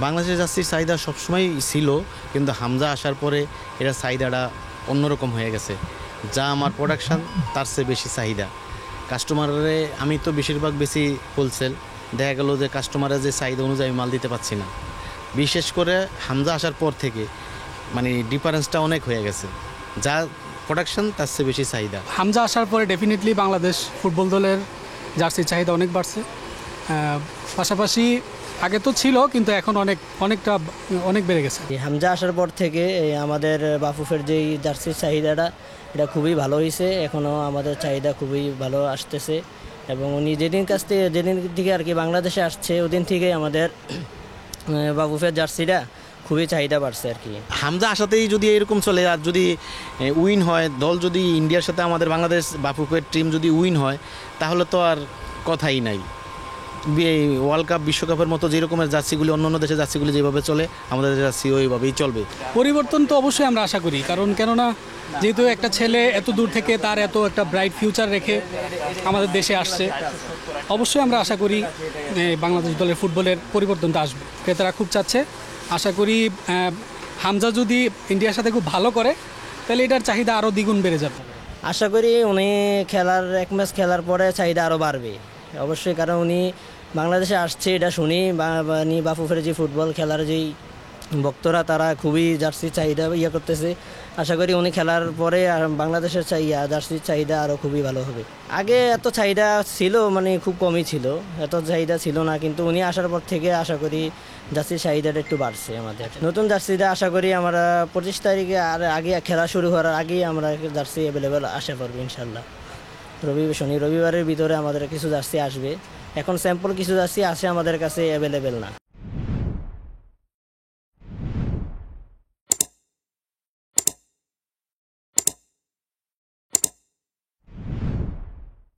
বাংলাদেশের জার্সির চাহিদা সবসময় ছিল, কিন্তু হামজা আসার পরে এরা চাহিদাটা অন্যরকম হয়ে গেছে। যা আমার প্রোডাকশান তার চেয়ে বেশি চাহিদা কাস্টমারে। আমি তো বেশিরভাগ বেশি হোলসেল, দেখা গেল যে কাস্টমারের যে চাহিদা অনুযায়ী মাল দিতে পারছি না। বিশেষ করে হামজা আসার পর থেকে মানে ডিফারেন্সটা অনেক হয়ে গেছে, যা প্রোডাকশান তার চেয়ে বেশি চাহিদা। হামজা আসার পরে ডেফিনেটলি বাংলাদেশ ফুটবল দলের জার্সির চাহিদা অনেক বাড়ছে। পাশাপাশি আগে তো ছিল, কিন্তু এখন অনেক বেড়ে গেছে। হামজা আসার পর থেকে আমাদের বাফুফের যেই জার্সির চাহিদাটা এটা খুবই ভালো হয়েছে। এখনও আমাদের চাহিদা খুবই ভালো আসতেছে, এবং উনি যেদিন থেকে আর কি বাংলাদেশে আসছে ওদিন থেকেই আমাদের বাফুফের জার্সিটা খুবই চাহিদা বাড়ছে আর কি। হামজা আসাতেই যদি এরকম চলে, আর যদি উইন হয় দল, যদি ইন্ডিয়ার সাথে আমাদের বাংলাদেশ বাফুফের টিম যদি উইন হয়, তাহলে তো আর কথাই নাই। ওয়ার্ল্ড কাপ বিশ্বকাপের মতো যেরকমের জার্সিগুলি অন্য দেশের জার্সিগুলি যেভাবে চলে, আমাদের জার্সি ওইভাবেই চলবে। পরিবর্তন তো অবশ্যই আমরা আশা করি, কেননা যেহেতু একটা ছেলে এত দূর থেকে তার এত একটা ব্রাইট ফিউচার রেখে আমাদের দেশে আসছে, অবশ্যই আমরা আশা করি বাংলাদেশ দলের ফুটবলের পরিবর্তনটা আসবে। ক্রেতারা খুব চাচ্ছে। আশা করি হামজা যদি ইন্ডিয়ার সাথে খুব ভালো করে, তাহলে এটার চাহিদা আরও দ্বিগুণ বেড়ে যাবে। আশা করি উনি এক ম্যাচ খেলার পরে চাহিদা আরও বাড়বে অবশ্যই, কারণ উনি বাংলাদেশে আসছে এটা শুনি বাফুফের যে ফুটবল খেলার যেই ভক্তরা তারা খুবই জার্সির চাহিদা করতেছে। আশা করি উনি খেলার পরে বাংলাদেশের জার্সির চাহিদা আরও খুবই ভালো হবে। আগে এত চাহিদা ছিল, মানে খুব কমই ছিল, এত চাহিদা ছিল না, কিন্তু উনি আসার পর থেকে আশা করি জার্সির চাহিদাটা একটু বাড়ছে। আমাদের নতুন জার্সিটা আশা করি আমরা 25 তারিখে আর আগে খেলা শুরু হওয়ার আগেই আমরা জার্সি অ্যাভেলেবেল আশা করবো ইনশাল্লাহ। রবিবারের ভিতরে আমাদের কিছু জার্সি আসবে। এখন স্যাম্পল কিছু জার্সি আছে আমাদের কাছে অ্যাভেলেবেল না।